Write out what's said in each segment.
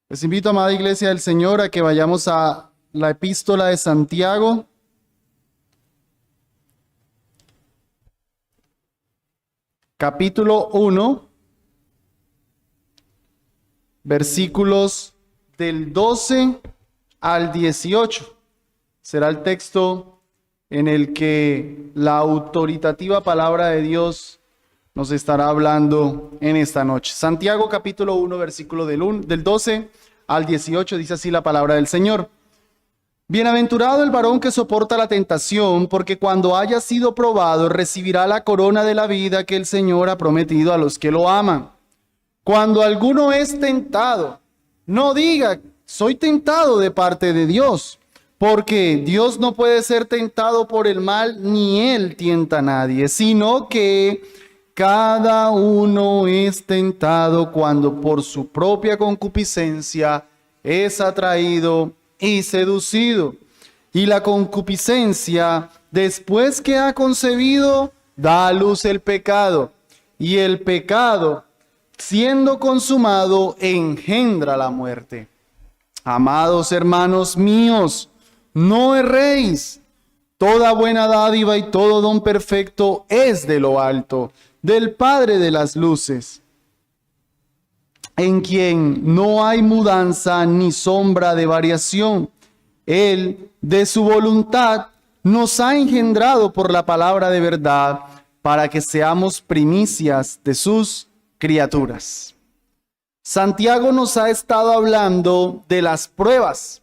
Les invito, amada Iglesia del Señor, a que vayamos a la epístola de Santiago, capítulo 1, versículos del 12 al 18. Será el texto en el que la autoritativa palabra de Dios nos estará hablando en esta noche. Santiago capítulo 1, versículo del 12 al 18, dice así la palabra del Señor. Bienaventurado el varón que soporta la tentación, porque cuando haya sido probado recibirá la corona de la vida que el Señor ha prometido a los que lo aman. Cuando alguno es tentado, no diga, soy tentado de parte de Dios, porque Dios no puede ser tentado por el mal, ni él tienta a nadie, sino que cada uno es tentado cuando por su propia concupiscencia es atraído y seducido. Y la concupiscencia, después que ha concebido, da a luz el pecado. Y el pecado, siendo consumado, engendra la muerte. Amados hermanos míos, no erréis. Toda buena dádiva y todo don perfecto es de lo alto, del Padre de las luces, en quien no hay mudanza ni sombra de variación. Él, de su voluntad, nos ha engendrado por la palabra de verdad, para que seamos primicias de sus criaturas. Santiago nos ha estado hablando de las pruebas.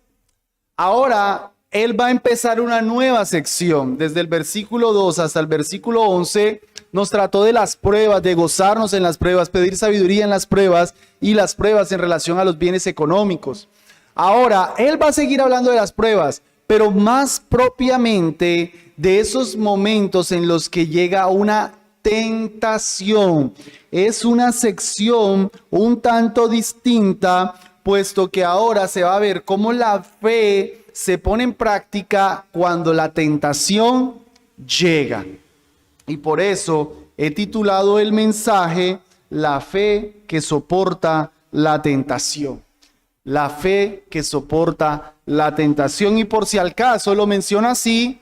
Ahora, él va a empezar una nueva sección. Desde el versículo 2 hasta el versículo 11, nos trató de las pruebas, de gozarnos en las pruebas, pedir sabiduría en las pruebas y las pruebas en relación a los bienes económicos. Ahora, él va a seguir hablando de las pruebas, pero más propiamente de esos momentos en los que llega una tentación. Es una sección un tanto distinta, puesto que ahora se va a ver cómo la fe se pone en práctica cuando la tentación llega. Y por eso he titulado el mensaje La fe que soporta la tentación. La fe que soporta la tentación. Y por si al caso lo menciona así,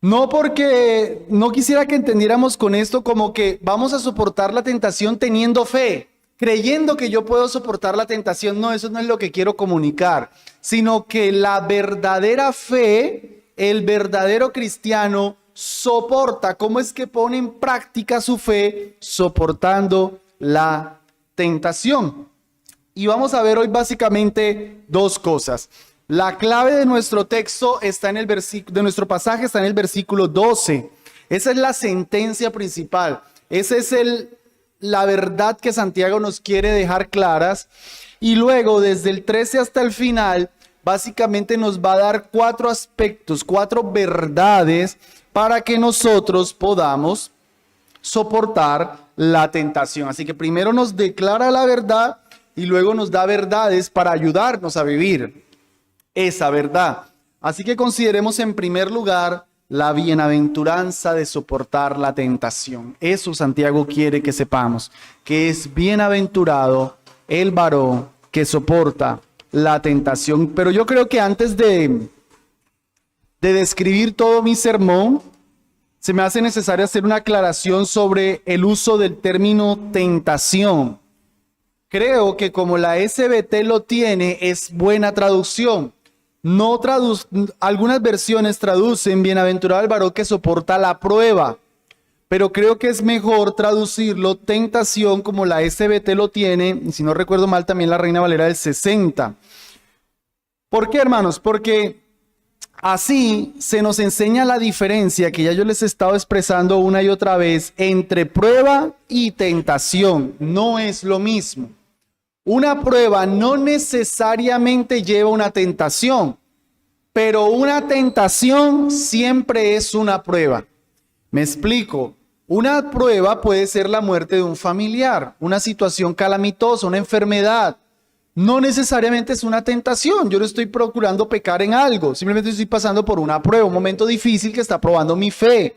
no porque no quisiera que entendiéramos con esto como que vamos a soportar la tentación teniendo fe, creyendo que yo puedo soportar la tentación. No, eso no es lo que quiero comunicar, sino que la verdadera fe, el verdadero cristiano, soporta. ¿Cómo es que pone en práctica su fe? Soportando la tentación. Y vamos a ver hoy básicamente dos cosas. La clave de nuestro texto está en el versículo, de nuestro pasaje está en el versículo 12. Esa es la sentencia principal. Esa es la verdad que Santiago nos quiere dejar claras. Y luego, desde el 13 hasta el final, básicamente nos va a dar cuatro aspectos, cuatro verdades para que nosotros podamos soportar la tentación. Así que primero nos declara la verdad y luego nos da verdades para ayudarnos a vivir esa verdad. Así que consideremos en primer lugar la bienaventuranza de soportar la tentación. Eso Santiago quiere que sepamos, que es bienaventurado el varón que soporta la tentación. Pero yo creo que antes de describir todo mi sermón, se me hace necesario hacer una aclaración sobre el uso del término tentación. Creo que como la SBT lo tiene, es buena traducción. Algunas versiones traducen bienaventurado el varón que soporta la prueba, pero creo que es mejor traducirlo tentación como la SBT lo tiene, y si no recuerdo mal también la Reina Valera del 60. ¿Por qué, hermanos? Porque así se nos enseña la diferencia que ya yo les he estado expresando una y otra vez entre prueba y tentación. No es lo mismo. Una prueba no necesariamente lleva una tentación, pero una tentación siempre es una prueba. Me explico. Una prueba puede ser la muerte de un familiar, una situación calamitosa, una enfermedad. No necesariamente es una tentación. Yo no estoy procurando pecar en algo. Simplemente estoy pasando por una prueba, un momento difícil que está probando mi fe.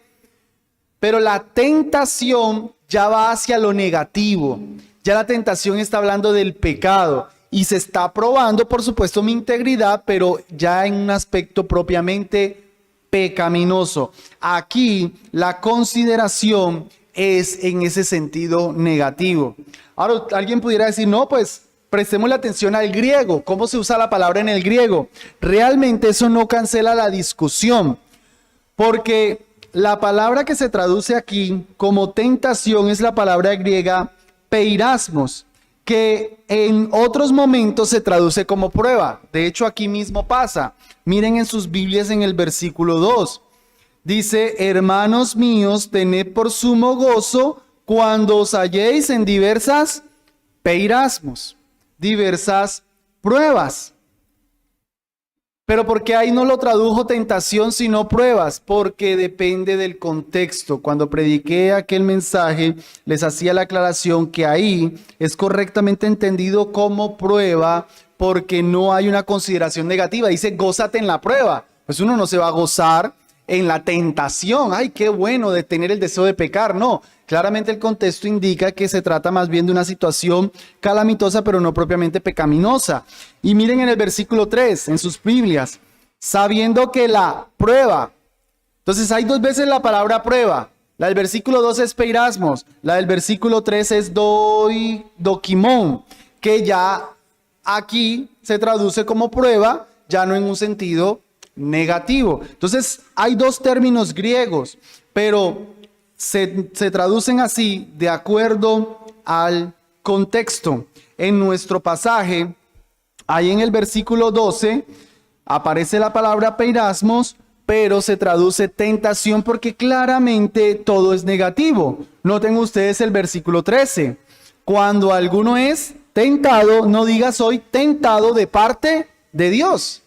Pero la tentación ya va hacia lo negativo. Ya la tentación está hablando del pecado. y se está probando, por supuesto, mi integridad, pero ya en un aspecto propiamente pecaminoso. Aquí la consideración es en ese sentido negativo. Ahora, alguien pudiera decir, no, pues prestemos la atención al griego. ¿Cómo se usa la palabra en el griego? Realmente eso no cancela la discusión, porque la palabra que se traduce aquí como tentación es la palabra griega peirasmos, que en otros momentos se traduce como prueba. De hecho, aquí mismo pasa. Miren en sus Biblias en el versículo 2. Dice, hermanos míos, tened por sumo gozo cuando os halléis en diversas peirasmos, diversas pruebas. Pero ¿por qué ahí no lo tradujo tentación sino pruebas? Porque depende del contexto. Cuando prediqué aquel mensaje, les hacía la aclaración que ahí es correctamente entendido como prueba porque no hay una consideración negativa. Dice, gózate en la prueba. Pues uno no se va a gozar en la tentación. Ay, qué bueno de tener el deseo de pecar. No, claramente el contexto indica que se trata más bien de una situación calamitosa, pero no propiamente pecaminosa. Y miren en el versículo 3, en sus Biblias, sabiendo que la prueba. Entonces hay dos veces la palabra prueba. La del versículo 2 es peirasmos, la del versículo 3 es doquimón, que ya aquí se traduce como prueba, ya no en un sentido negativo. Entonces hay dos términos griegos, pero se traducen así de acuerdo al contexto. En nuestro pasaje, ahí en el versículo 12, aparece la palabra peirasmos, pero se traduce tentación porque claramente todo es negativo. Noten ustedes el versículo 13. Cuando alguno es tentado, no diga soy tentado de parte de Dios.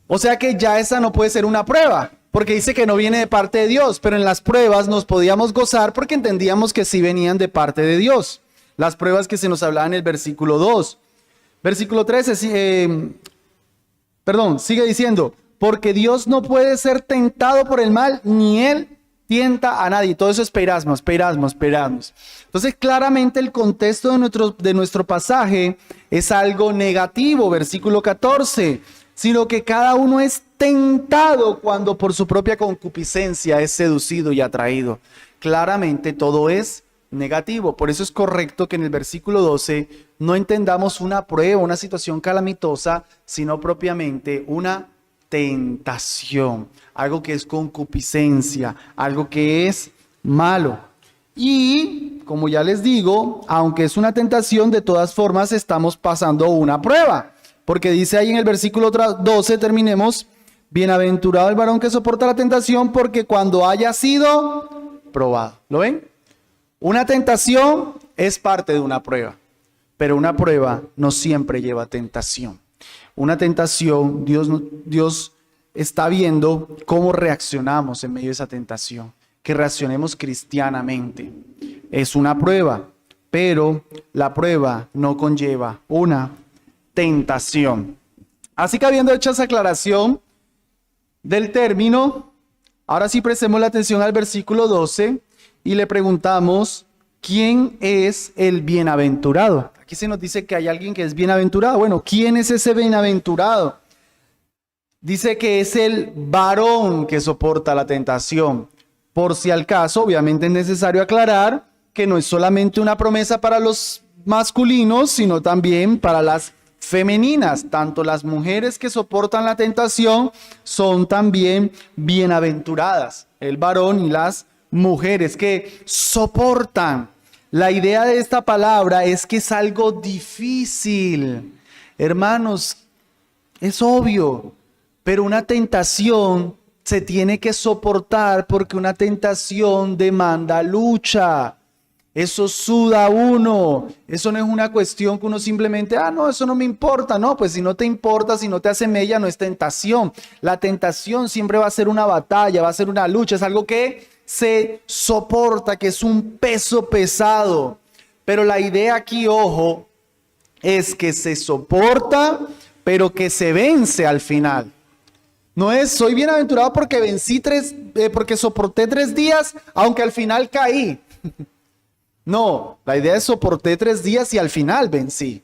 O sea que ya esa no puede ser una prueba, porque dice que no viene de parte de Dios, pero en las pruebas nos podíamos gozar porque entendíamos que sí venían de parte de Dios. Las pruebas que se nos hablaban en el versículo 2. Versículo 13, sigue diciendo, porque Dios no puede ser tentado por el mal, ni Él tienta a nadie. Todo eso es peirasmos. Entonces, claramente el contexto de nuestro pasaje es algo negativo. Versículo 14, sino que cada uno es tentado cuando por su propia concupiscencia es seducido y atraído. Claramente todo es negativo. Por eso es correcto que en el versículo 12 no entendamos una prueba, una situación calamitosa, sino propiamente una tentación, algo que es concupiscencia, algo que es malo. Y, como ya les digo, aunque es una tentación, de todas formas estamos pasando una prueba. Porque dice ahí en el versículo 12, terminemos, bienaventurado el varón que soporta la tentación, porque cuando haya sido probado. ¿Lo ven? Una tentación es parte de una prueba, pero una prueba no siempre lleva tentación. Una tentación, Dios está viendo cómo reaccionamos en medio de esa tentación, que reaccionemos cristianamente. Es una prueba, pero la prueba no conlleva una tentación. Así que habiendo hecho esa aclaración del término, ahora sí prestemos la atención al versículo 12 y le preguntamos, ¿quién es el bienaventurado? Aquí se nos dice que hay alguien que es bienaventurado. Bueno, ¿quién es ese bienaventurado? Dice que es el varón que soporta la tentación. Por si al caso, obviamente es necesario aclarar que no es solamente una promesa para los masculinos, sino también para las femeninas. Tanto las mujeres que soportan la tentación son también bienaventuradas. El varón y las mujeres que soportan. La idea de esta palabra es que es algo difícil. Hermanos, es obvio, pero una tentación se tiene que soportar porque una tentación demanda lucha. Eso suda a uno. Eso no es una cuestión que uno simplemente, no, eso no me importa. No, pues si no te importa, si no te hace mella, no es tentación. La tentación siempre va a ser una batalla, va a ser una lucha. Es algo que se soporta, que es un peso pesado. Pero la idea aquí, ojo, es que se soporta, pero que se vence al final. No es, soy bienaventurado porque porque soporté 3 días, aunque al final caí. No, la idea es soporté 3 días y al final vencí.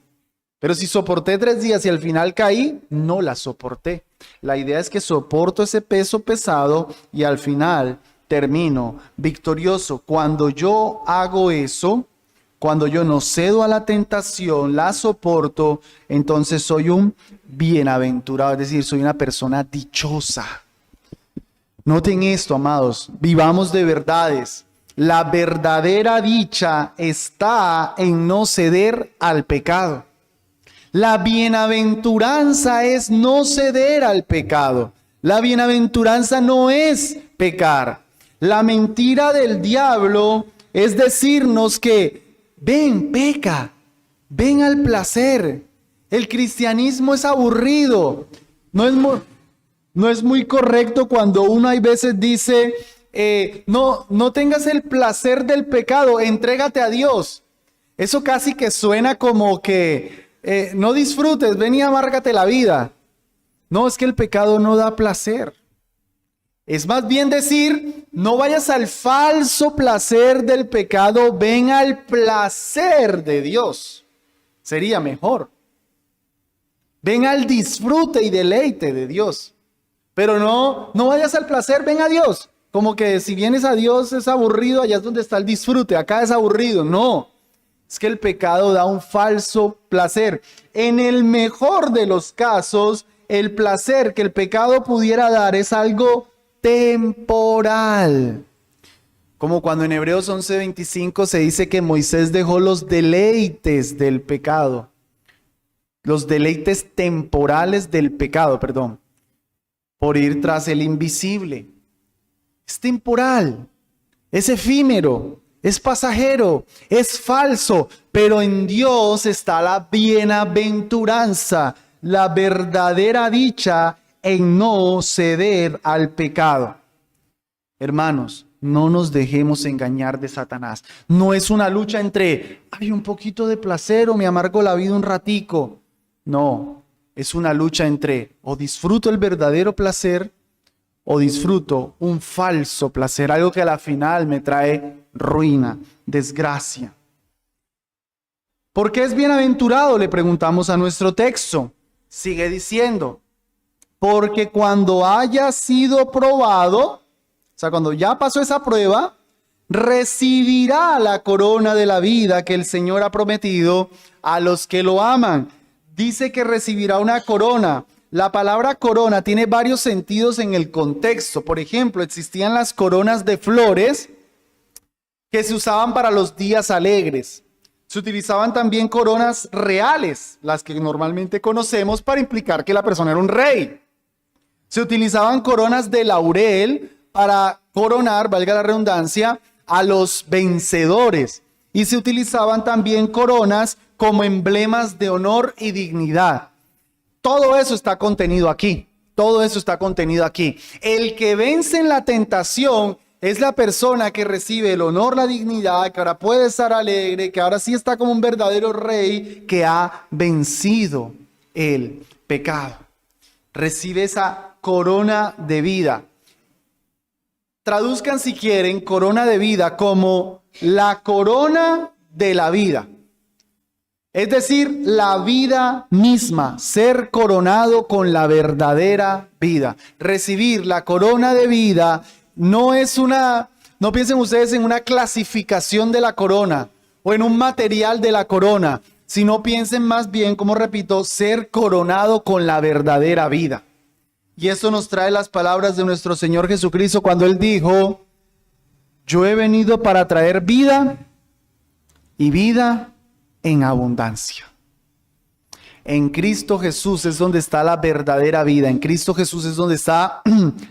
Pero si soporté 3 días y al final caí, no la soporté. La idea es que soporto ese peso pesado y al final termino victorioso. Cuando yo hago eso, cuando yo no cedo a la tentación, la soporto, entonces soy un bienaventurado, es decir, soy una persona dichosa. Noten esto, amados, vivamos de verdades. La verdadera dicha está en no ceder al pecado. La bienaventuranza es no ceder al pecado. La bienaventuranza no es pecar. La mentira del diablo es decirnos que ven, peca, ven al placer. El cristianismo es aburrido. No es muy correcto cuando uno hay veces dice, no tengas el placer del pecado, entrégate a Dios. Eso casi que suena como que no disfrutes, ven y amárgate la vida. No, es que el pecado no da placer. Es más bien decir, no vayas al falso placer del pecado, ven al placer de Dios. Sería mejor. Ven al disfrute y deleite de Dios. Pero no vayas al placer, ven a Dios. Como que si vienes a Dios es aburrido, allá es donde está el disfrute, acá es aburrido. No, es que el pecado da un falso placer. En el mejor de los casos, el placer que el pecado pudiera dar es algo temporal. Como cuando en Hebreos 11:25 se dice que Moisés dejó los deleites del pecado. Los deleites temporales del pecado, perdón, por ir tras el invisible. Es temporal, es efímero, es pasajero, es falso, pero en Dios está la bienaventuranza, la verdadera dicha en no ceder al pecado. Hermanos, no nos dejemos engañar de Satanás. No es una lucha entre, hay un poquito de placer o me amargo la vida un ratico. No, es una lucha entre o disfruto el verdadero placer o disfruto un falso placer, algo que a la final me trae ruina, desgracia. ¿Por qué es bienaventurado? Le preguntamos a nuestro texto. Sigue diciendo, porque cuando haya sido probado, o sea, cuando ya pasó esa prueba, recibirá la corona de la vida que el Señor ha prometido a los que lo aman. Dice que recibirá una corona. La palabra corona tiene varios sentidos en el contexto. Por ejemplo, existían las coronas de flores que se usaban para los días alegres. Se utilizaban también coronas reales, las que normalmente conocemos para implicar que la persona era un rey. Se utilizaban coronas de laurel para coronar, valga la redundancia, a los vencedores. Y se utilizaban también coronas como emblemas de honor y dignidad. Todo eso está contenido aquí. Todo eso está contenido aquí. El que vence en la tentación es la persona que recibe el honor, la dignidad, que ahora puede estar alegre, que ahora sí está como un verdadero rey que ha vencido el pecado. Recibe esa corona de vida. Traduzcan si quieren corona de vida como la corona de la vida. Es decir, la vida misma, ser coronado con la verdadera vida. Recibir la corona de vida no piensen ustedes en una clasificación de la corona o en un material de la corona, sino piensen más bien, como repito, ser coronado con la verdadera vida. Y eso nos trae las palabras de nuestro Señor Jesucristo cuando Él dijo, yo he venido para traer vida y vida en abundancia. En Cristo Jesús es donde está la verdadera vida. En Cristo Jesús es donde está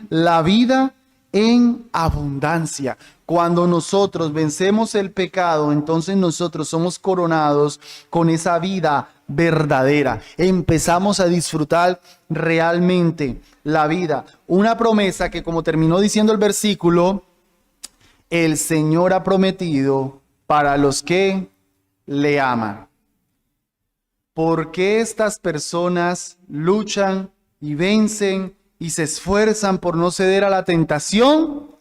la vida en abundancia. Cuando nosotros vencemos el pecado, entonces nosotros somos coronados con esa vida verdadera. Empezamos a disfrutar realmente la vida. Una promesa que, como terminó diciendo el versículo, el Señor ha prometido para los que le aman. ¿Por qué estas personas luchan y vencen y se esfuerzan por no ceder a la tentación?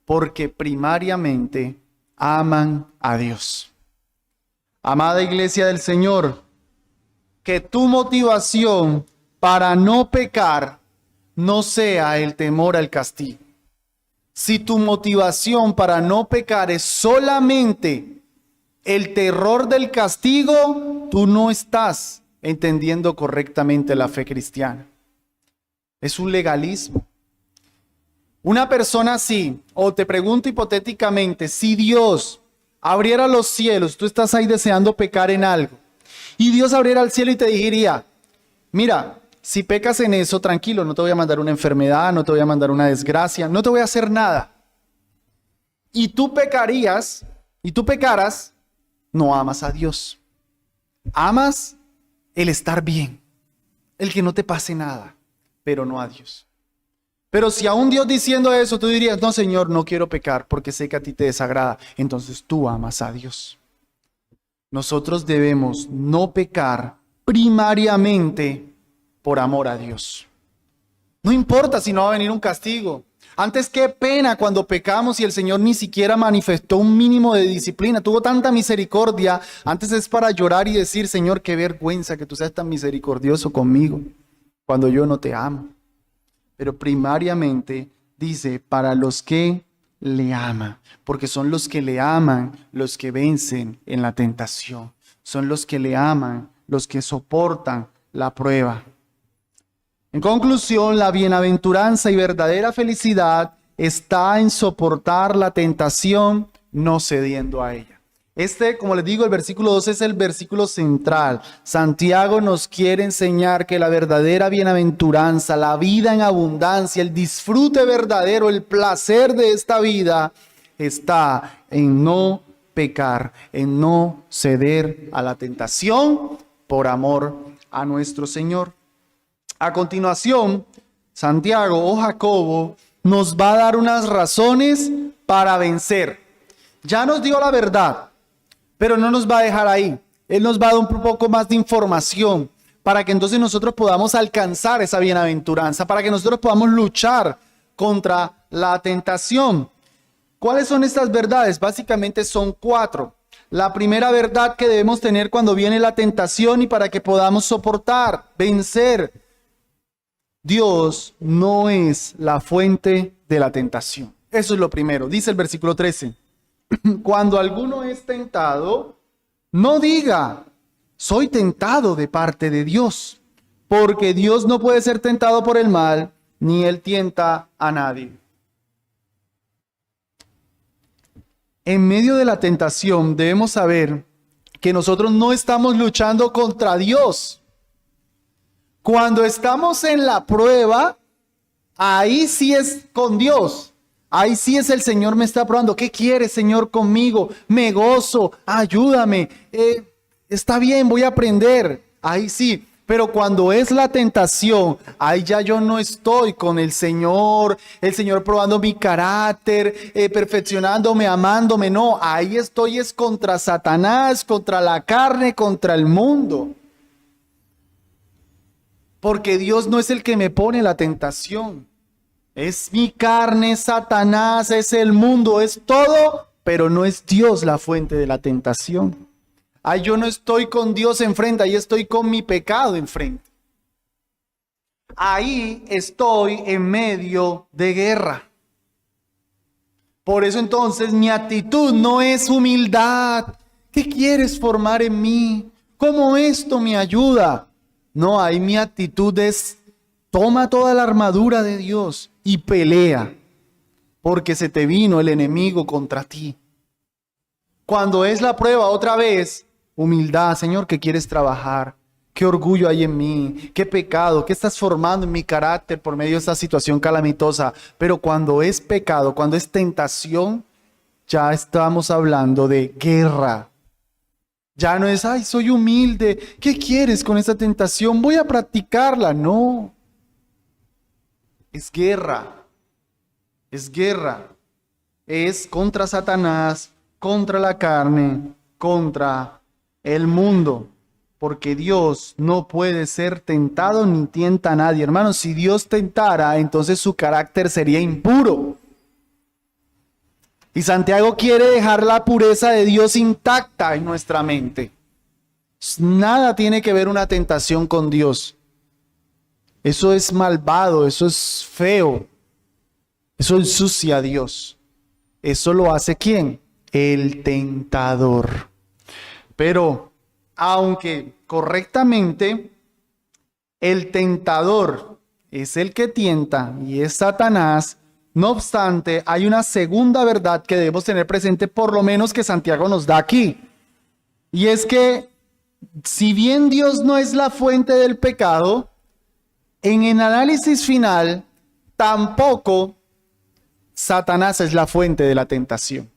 Porque primariamente aman a Dios. Amada iglesia del Señor, que tu motivación para no pecar no sea el temor al castigo. Si tu motivación para no pecar es solamente el terror del castigo, tú no estás entendiendo correctamente la fe cristiana. Es un legalismo. Una persona así, o te pregunto hipotéticamente, si Dios abriera los cielos, tú estás ahí deseando pecar en algo, y Dios abriera el cielo y te diría, mira, si pecas en eso, tranquilo, no te voy a mandar una enfermedad, no te voy a mandar una desgracia, no te voy a hacer nada. Y tú pecarías, y tú pecaras, no amas a Dios. Amas el estar bien, el que no te pase nada, pero no a Dios. Pero si aún Dios diciendo eso, tú dirías, no Señor, no quiero pecar porque sé que a ti te desagrada. Entonces tú amas a Dios. Nosotros debemos no pecar primariamente por amor a Dios. No importa si no va a venir un castigo. Antes, qué pena cuando pecamos y el Señor ni siquiera manifestó un mínimo de disciplina. Tuvo tanta misericordia. Antes es para llorar y decir, Señor, qué vergüenza que tú seas tan misericordioso conmigo cuando yo no te amo. Pero primariamente dice, para los que le aman, porque son los que le aman los que vencen en la tentación. Son los que le aman los que soportan la prueba. En conclusión, la bienaventuranza y verdadera felicidad está en soportar la tentación, no cediendo a ella. Como les digo, el versículo 12 es el versículo central. Santiago nos quiere enseñar que la verdadera bienaventuranza, la vida en abundancia, el disfrute verdadero, el placer de esta vida, está en no pecar, en no ceder a la tentación por amor a nuestro Señor. A continuación, Santiago o Jacobo nos va a dar unas razones para vencer. Ya nos dio la verdad, pero no nos va a dejar ahí. Él nos va a dar un poco más de información para que entonces nosotros podamos alcanzar esa bienaventuranza, para que nosotros podamos luchar contra la tentación. ¿Cuáles son estas verdades? Básicamente son 4. La primera verdad que debemos tener cuando viene la tentación y para que podamos soportar, vencer. Dios no es la fuente de la tentación. Eso es lo primero. Dice el versículo 13. Cuando alguno es tentado, no diga, soy tentado de parte de Dios, porque Dios no puede ser tentado por el mal, ni él tienta a nadie. En medio de la tentación debemos saber que nosotros no estamos luchando contra Dios. Cuando estamos en la prueba, ahí sí es con Dios. Ahí sí es el Señor me está probando. ¿Qué quieres, Señor, conmigo? Me gozo, ayúdame. Está bien, voy a aprender. Ahí sí. Pero cuando es la tentación, ahí ya yo no estoy con el Señor probando mi carácter, perfeccionándome, amándome. No, ahí estoy es contra Satanás, contra la carne, contra el mundo. Porque Dios no es el que me pone la tentación. Es mi carne, Satanás, es el mundo, es todo, pero no es Dios la fuente de la tentación. Ahí yo no estoy con Dios enfrente, ahí estoy con mi pecado enfrente. Ahí estoy en medio de guerra. Por eso entonces mi actitud no es humildad. ¿Qué quieres formar en mí? ¿Cómo esto me ayuda? No, ahí mi actitud es, toma toda la armadura de Dios y pelea, porque se te vino el enemigo contra ti. Cuando es la prueba otra vez, humildad, Señor, ¿qué quieres trabajar? ¿Qué orgullo hay en mí? ¿Qué pecado? ¿Qué estás formando en mi carácter por medio de esta situación calamitosa? Pero cuando es pecado, cuando es tentación, ya estamos hablando de guerra. Ya no es, ay, soy humilde. ¿Qué quieres con esta tentación? Voy a practicarla. No. Es guerra. Es guerra. Es contra Satanás, contra la carne, contra el mundo. Porque Dios no puede ser tentado ni tienta a nadie. Hermanos, si Dios tentara, entonces su carácter sería impuro. Y Santiago quiere dejar la pureza de Dios intacta en nuestra mente. Nada tiene que ver una tentación con Dios. Eso es malvado, eso es feo. Eso ensucia a Dios. Eso lo hace ¿quién? El tentador. Pero, aunque correctamente el tentador es el que tienta y es Satanás, no obstante, hay una segunda verdad que debemos tener presente, por lo menos que Santiago nos da aquí. Y es que, si bien Dios no es la fuente del pecado, en el análisis final, tampoco Satanás es la fuente de la tentación.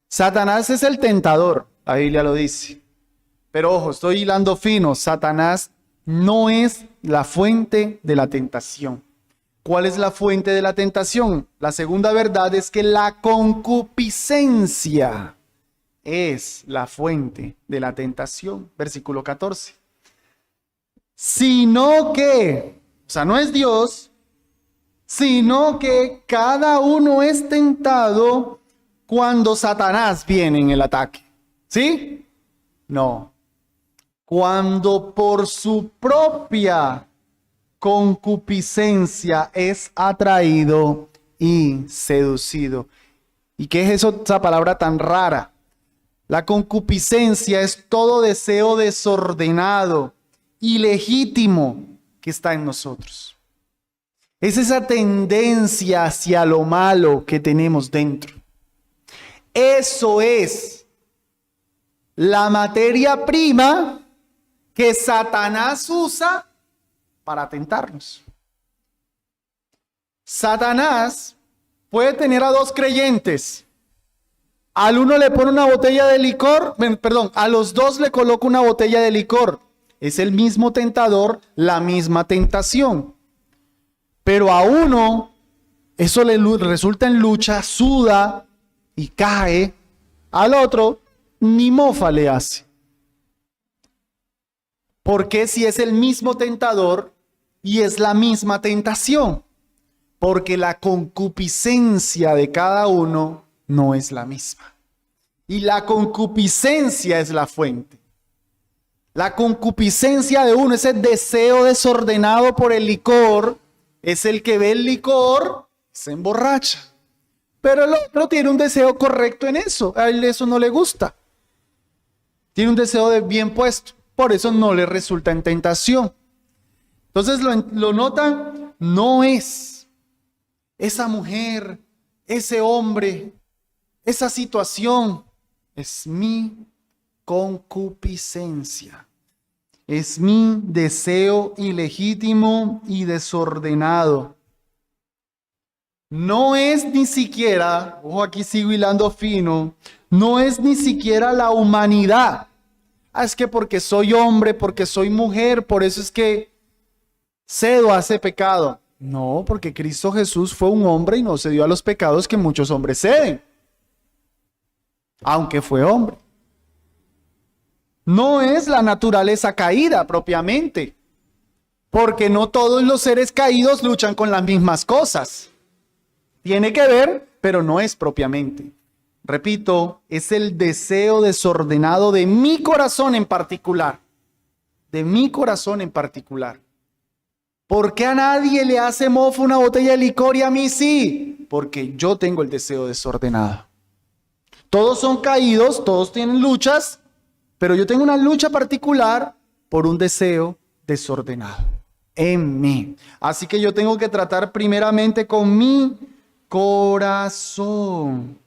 Satanás es el tentador, la Biblia lo dice. Pero ojo, estoy hilando fino, Satanás no es la fuente de la tentación. ¿Cuál es la fuente de la tentación? La segunda verdad es que la concupiscencia es la fuente de la tentación. Versículo 14. Sino que, o sea, no es Dios, sino que cada uno es tentado cuando Satanás viene en el ataque. ¿Sí? No. Cuando por su propia concupiscencia es atraído y seducido. ¿Y qué es eso, esa palabra tan rara? La concupiscencia es todo deseo desordenado, ilegítimo que está en nosotros. Es esa tendencia hacia lo malo que tenemos dentro. Eso es la materia prima que Satanás usa para tentarnos. Satanás puede tener a dos creyentes. Al uno le pone una botella de licor, a los dos le coloca una botella de licor. Es el mismo tentador, la misma tentación. Pero a uno, eso le resulta en lucha, suda y cae. Al otro, ni mofa le hace. ¿Por qué si es el mismo tentador y es la misma tentación? Porque la concupiscencia de cada uno no es la misma. Y la concupiscencia es la fuente. La concupiscencia de uno, ese deseo desordenado por el licor, es el que ve el licor, se emborracha. Pero el otro tiene un deseo correcto en eso. A él eso no le gusta. Tiene un deseo de bien puesto. Por eso no le resulta en tentación. Entonces lo notan, no es esa mujer, ese hombre, esa situación. Es mi concupiscencia. Es mi deseo ilegítimo y desordenado. No es ni siquiera, ojo, aquí sigo hilando fino, no es ni siquiera la humanidad. Es que porque soy hombre, porque soy mujer, por eso es que cedo a ese pecado. No, porque Cristo Jesús fue un hombre y no cedió a los pecados que muchos hombres ceden, aunque fue hombre. No es la naturaleza caída propiamente, porque no todos los seres caídos luchan con las mismas cosas. Tiene que ver, pero no es propiamente. Repito, es el deseo desordenado de mi corazón en particular. De mi corazón en particular. ¿Por qué a nadie le hace mofa una botella de licor y a mí sí? Porque yo tengo el deseo desordenado. Todos son caídos, todos tienen luchas, pero yo tengo una lucha particular por un deseo desordenado en mí. Así que yo tengo que tratar primeramente con mi corazón.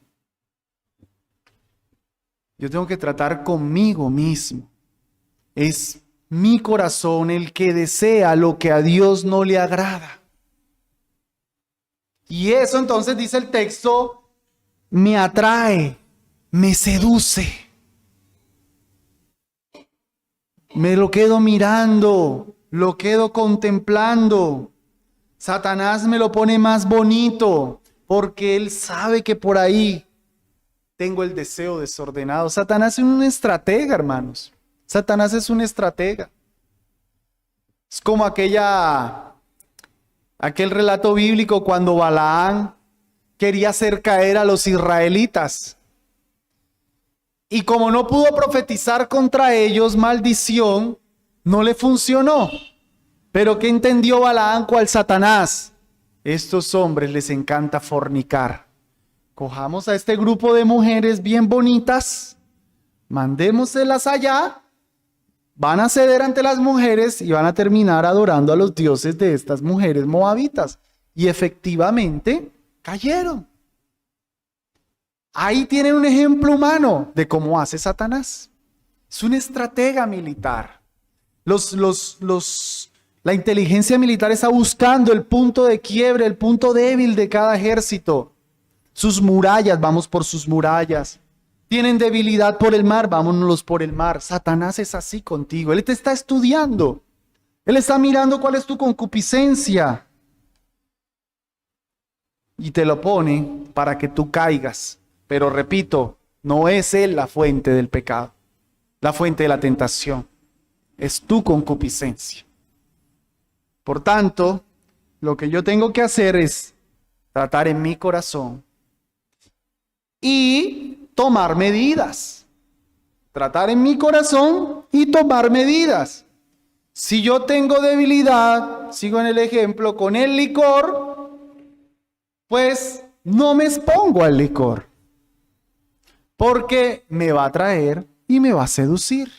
Yo tengo que tratar conmigo mismo. Es mi corazón el que desea lo que a Dios no le agrada. Y eso entonces dice el texto, me atrae, me seduce. Me lo quedo mirando, lo quedo contemplando. Satanás me lo pone más bonito porque él sabe que por ahí tengo el deseo desordenado. Satanás es un estratega, hermanos. Satanás es un estratega. Es como aquel relato bíblico cuando Balaán quería hacer caer a los israelitas. Y como no pudo profetizar contra ellos maldición, no le funcionó. Pero ¿qué entendió Balaam cual Satanás? Estos hombres les encanta fornicar. Cojamos a este grupo de mujeres bien bonitas, mandémoselas allá, van a ceder ante las mujeres y van a terminar adorando a los dioses de estas mujeres moabitas. Y efectivamente cayeron. Ahí tienen un ejemplo humano de cómo hace Satanás. Es un estratega militar. La inteligencia militar está buscando el punto de quiebre, el punto débil de cada ejército. Sus murallas, vamos por sus murallas. Tienen debilidad por el mar, vámonos por el mar. Satanás es así contigo. Él te está estudiando. Él está mirando cuál es tu concupiscencia. Y te lo pone para que tú caigas. Pero repito, no es Él la fuente del pecado, la fuente de la tentación. Es tu concupiscencia. Por tanto, lo que yo tengo que hacer es tratar en mi corazón y tomar medidas. Tratar en mi corazón y tomar medidas. Si yo tengo debilidad, sigo en el ejemplo, con el licor, pues no me expongo al licor. Porque me va a atraer y me va a seducir.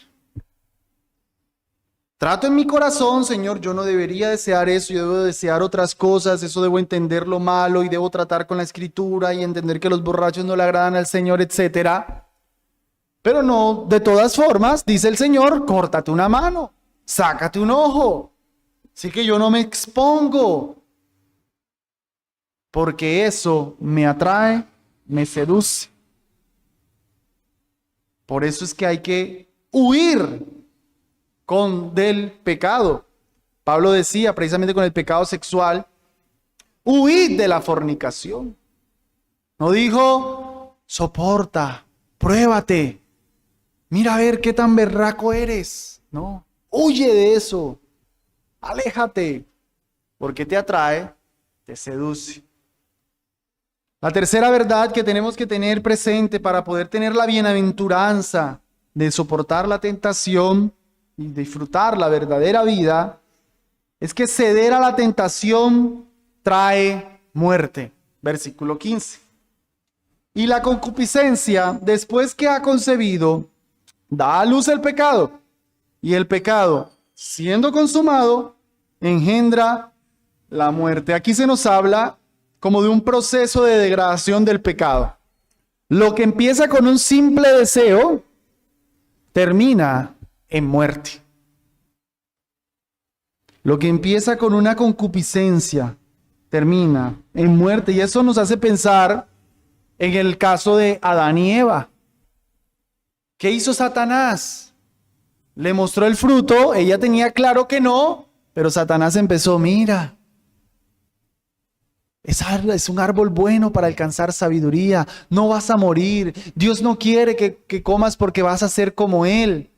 Trato en mi corazón, Señor, yo no debería desear eso, yo debo desear otras cosas, eso debo entender lo malo y debo tratar con la escritura y entender que los borrachos no le agradan al Señor, etcétera. Pero no, de todas formas, dice el Señor, córtate una mano, sácate un ojo. Así que yo no me expongo, porque eso me atrae, me seduce. Por eso es que hay que huir del pecado. Pablo decía precisamente con el pecado sexual, huid de la fornicación. No dijo, soporta, pruébate, mira a ver qué tan berraco eres. No, huye de eso, aléjate, porque te atrae, te seduce. La tercera verdad que tenemos que tener presente para poder tener la bienaventuranza de soportar la tentación y disfrutar la verdadera vida es que ceder a la tentación trae muerte. Versículo 15. Y la concupiscencia, después que ha concebido, da a luz el pecado. Y el pecado, siendo consumado, engendra la muerte. Aquí se nos habla como de un proceso de degradación del pecado. Lo que empieza con un simple deseo, termina en muerte. Lo que empieza con una concupiscencia, termina en muerte. Y eso nos hace pensar en el caso de Adán y Eva. ¿Qué hizo Satanás? Le mostró el fruto, ella tenía claro que no, pero Satanás empezó, mira, es un árbol bueno para alcanzar sabiduría. No vas a morir. Dios no quiere que comas porque vas a ser como Él.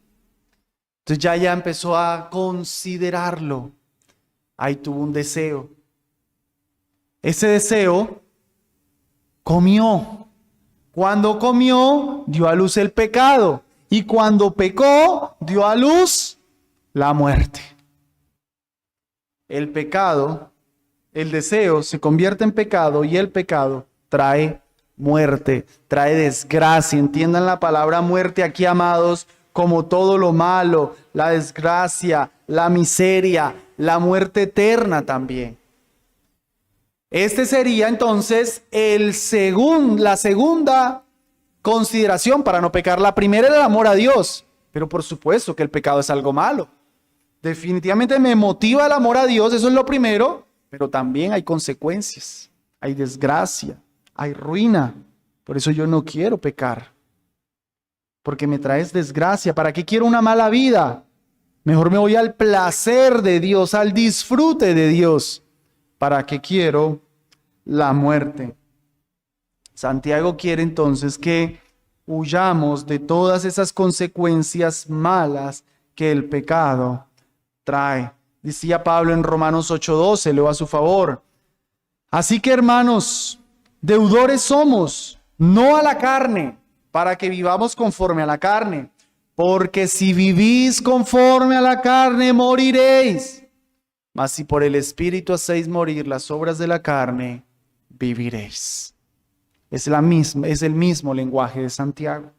Entonces ya empezó a considerarlo. Ahí tuvo un deseo. Ese deseo comió. Cuando comió, dio a luz el pecado. Y cuando pecó, dio a luz la muerte. El pecado, el deseo se convierte en pecado y el pecado trae muerte, trae desgracia. Entiendan la palabra muerte aquí, amados, como todo lo malo, la desgracia, la miseria, la muerte eterna también. Este sería entonces la segunda consideración para no pecar. La primera era el amor a Dios, pero por supuesto que el pecado es algo malo. Definitivamente me motiva el amor a Dios, eso es lo primero, pero también hay consecuencias, hay desgracia, hay ruina. Por eso yo no quiero pecar, porque me traes desgracia. ¿Para qué quiero una mala vida? Mejor me voy al placer de Dios, al disfrute de Dios. ¿Para qué quiero la muerte? Santiago quiere entonces que huyamos de todas esas consecuencias malas que el pecado trae. Decía Pablo en Romanos 8:12, leo a su favor. Así que, hermanos, deudores somos, no a la carne, para que vivamos conforme a la carne. Porque si vivís conforme a la carne, moriréis. Mas si por el Espíritu hacéis morir las obras de la carne, viviréis. Es el mismo lenguaje de Santiago.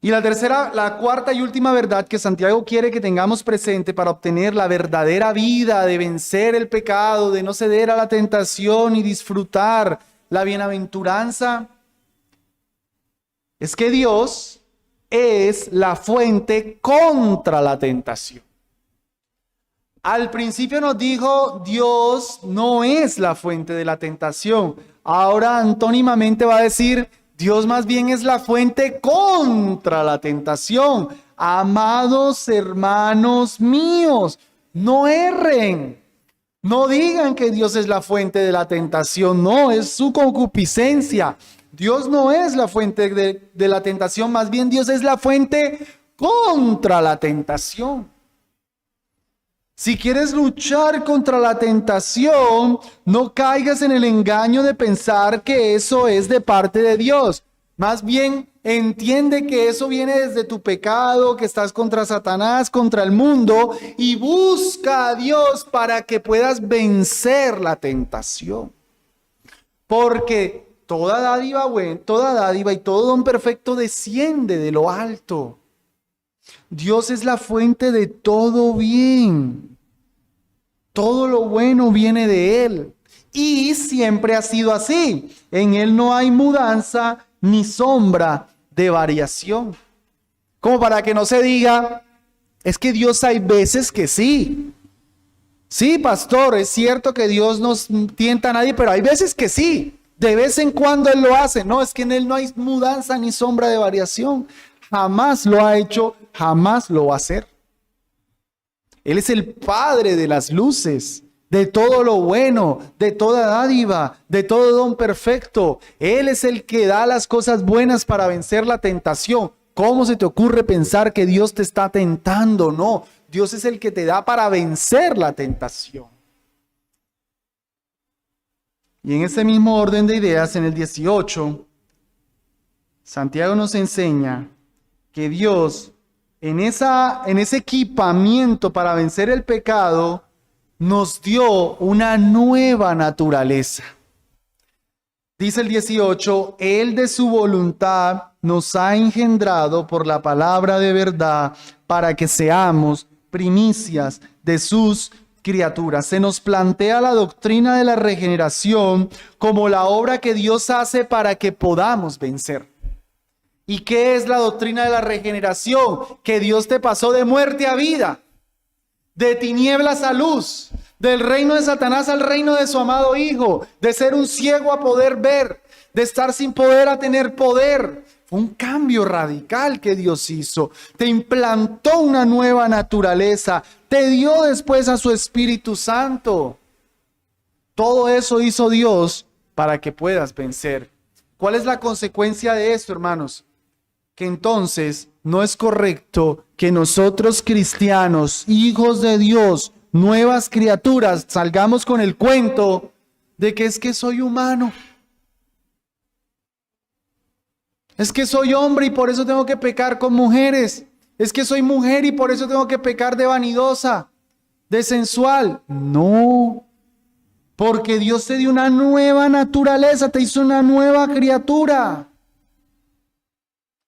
Y la cuarta y última verdad que Santiago quiere que tengamos presente para obtener la verdadera vida, de vencer el pecado, de no ceder a la tentación y disfrutar la bienaventuranza, es que Dios es la fuente contra la tentación. Al principio nos dijo, Dios no es la fuente de la tentación. Ahora antónimamente va a decir, Dios más bien es la fuente contra la tentación. Amados hermanos míos, no erren. No digan que Dios es la fuente de la tentación. No, es su concupiscencia. Dios no es la fuente de la tentación. Más bien Dios es la fuente contra la tentación. Si quieres luchar contra la tentación, no caigas en el engaño de pensar que eso es de parte de Dios. Más bien, entiende que eso viene desde tu pecado, que estás contra Satanás, contra el mundo, y busca a Dios para que puedas vencer la tentación. Porque toda dádiva y todo don perfecto desciende de lo alto. Dios es la fuente de todo bien. Todo lo bueno viene de Él. Y siempre ha sido así. En Él no hay mudanza ni sombra de variación. Como para que no se diga, es que Dios hay veces que sí. Sí, pastor, es cierto que Dios no tienta a nadie, pero hay veces que sí. De vez en cuando Él lo hace. No, es que en Él no hay mudanza ni sombra de variación. Jamás lo ha hecho, jamás lo va a hacer. Él es el Padre de las luces, de todo lo bueno, de toda dádiva, de todo don perfecto. Él es el que da las cosas buenas para vencer la tentación. ¿Cómo se te ocurre pensar que Dios te está tentando? No, Dios es el que te da para vencer la tentación. Y en ese mismo orden de ideas, en el 18, Santiago nos enseña que Dios, en ese equipamiento para vencer el pecado, nos dio una nueva naturaleza. Dice el 18, Él de su voluntad nos ha engendrado por la palabra de verdad para que seamos primicias de sus criaturas. Se nos plantea la doctrina de la regeneración como la obra que Dios hace para que podamos vencer. ¿Y qué es la doctrina de la regeneración? Que Dios te pasó de muerte a vida, de tinieblas a luz, del reino de Satanás al reino de su amado Hijo, de ser un ciego a poder ver, de estar sin poder a tener poder. Fue un cambio radical que Dios hizo. Te implantó una nueva naturaleza, te dio después a su Espíritu Santo. Todo eso hizo Dios para que puedas vencer. ¿Cuál es la consecuencia de esto, hermanos? Que entonces no es correcto que nosotros cristianos, hijos de Dios, nuevas criaturas, salgamos con el cuento de que es que soy humano. Es que soy hombre y por eso tengo que pecar con mujeres. Es que soy mujer y por eso tengo que pecar de vanidosa, de sensual. No, porque Dios te dio una nueva naturaleza, te hizo una nueva criatura.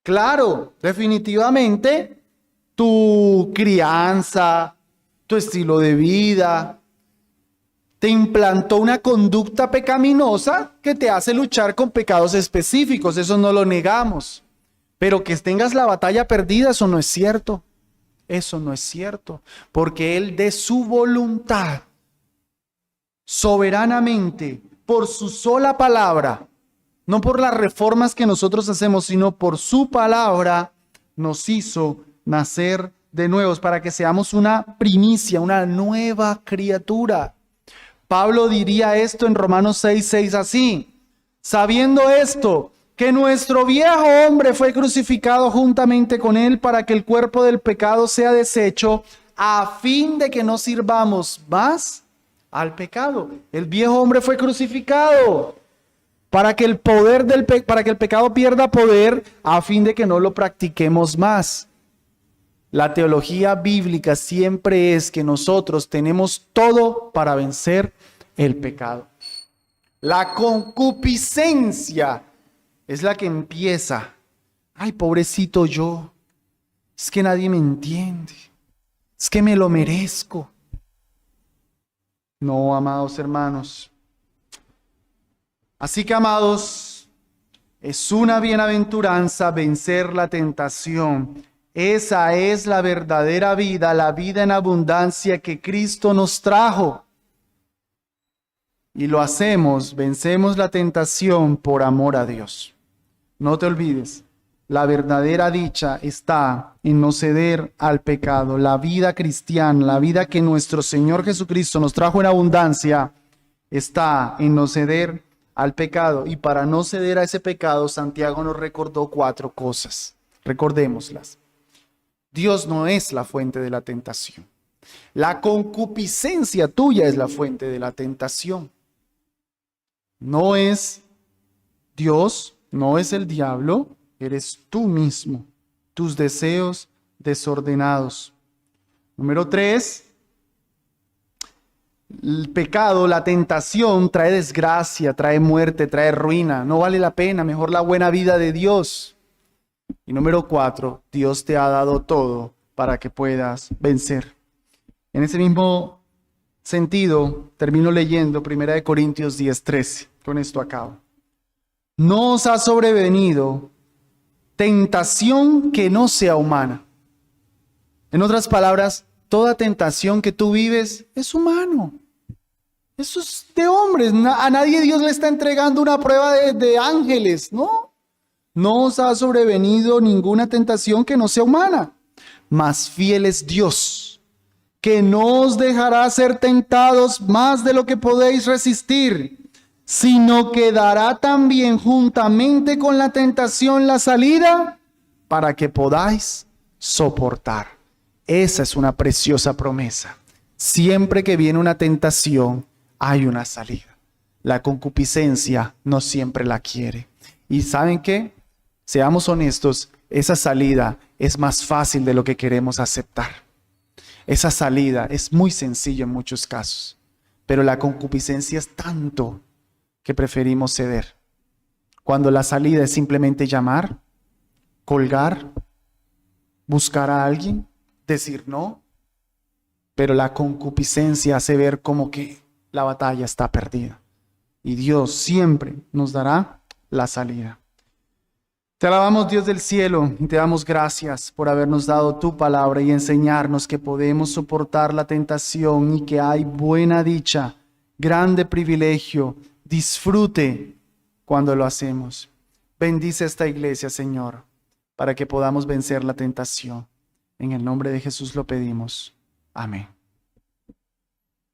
Claro, definitivamente, tu crianza, tu estilo de vida, te implantó una conducta pecaminosa que te hace luchar con pecados específicos, eso no lo negamos. Pero que tengas la batalla perdida, eso no es cierto. Eso no es cierto, porque Él de su voluntad, soberanamente, por su sola palabra, no por las reformas que nosotros hacemos, sino por su palabra, nos hizo nacer de nuevos para que seamos una primicia, una nueva criatura. Pablo diría esto en Romanos 6:6 así: sabiendo esto, que nuestro viejo hombre fue crucificado juntamente con él para que el cuerpo del pecado sea deshecho, a fin de que no sirvamos más al pecado. El viejo hombre fue crucificado para que el pecado pierda poder a fin de que no lo practiquemos más. La teología bíblica siempre es que nosotros tenemos todo para vencer el pecado. La concupiscencia es la que empieza. Ay, pobrecito yo. Es que nadie me entiende. Es que me lo merezco. No, amados hermanos. Así que, amados, es una bienaventuranza vencer la tentación. Esa es la verdadera vida, la vida en abundancia que Cristo nos trajo. Y lo hacemos, vencemos la tentación por amor a Dios. No te olvides, la verdadera dicha está en no ceder al pecado. La vida cristiana, la vida que nuestro Señor Jesucristo nos trajo en abundancia, está en no ceder al pecado. Y para no ceder a ese pecado, Santiago nos recordó 4 cosas. Recordémoslas. Dios no es la fuente de la tentación. La concupiscencia tuya es la fuente de la tentación. No es Dios, no es el diablo, eres tú mismo, tus deseos desordenados. Número 3, el pecado, la tentación trae desgracia, trae muerte, trae ruina. No vale la pena, mejor la buena vida de Dios. Y número 4, Dios te ha dado todo para que puedas vencer. En ese mismo sentido, termino leyendo 1 Corintios 10:13. Con esto acabo. No os ha sobrevenido tentación que no sea humana. En otras palabras, toda tentación que tú vives es humano. Eso es de hombres. A nadie Dios le está entregando una prueba de ángeles, ¿no? No os ha sobrevenido ninguna tentación que no sea humana. Mas fiel es Dios, que no os dejará ser tentados más de lo que podéis resistir, sino que dará también juntamente con la tentación la salida para que podáis soportar. Esa es una preciosa promesa. Siempre que viene una tentación, hay una salida. La concupiscencia no siempre la quiere. ¿Y saben qué? Seamos honestos, esa salida es más fácil de lo que queremos aceptar. Esa salida es muy sencilla en muchos casos, pero la concupiscencia es tanto que preferimos ceder. Cuando la salida es simplemente llamar, colgar, buscar a alguien, decir no, pero la concupiscencia hace ver como que la batalla está perdida. Y Dios siempre nos dará la salida. Te alabamos, Dios del cielo, y te damos gracias por habernos dado tu palabra y enseñarnos que podemos soportar la tentación y que hay buena dicha, grande privilegio, disfrute cuando lo hacemos. Bendice esta iglesia, Señor, para que podamos vencer la tentación. En el nombre de Jesús lo pedimos. Amén.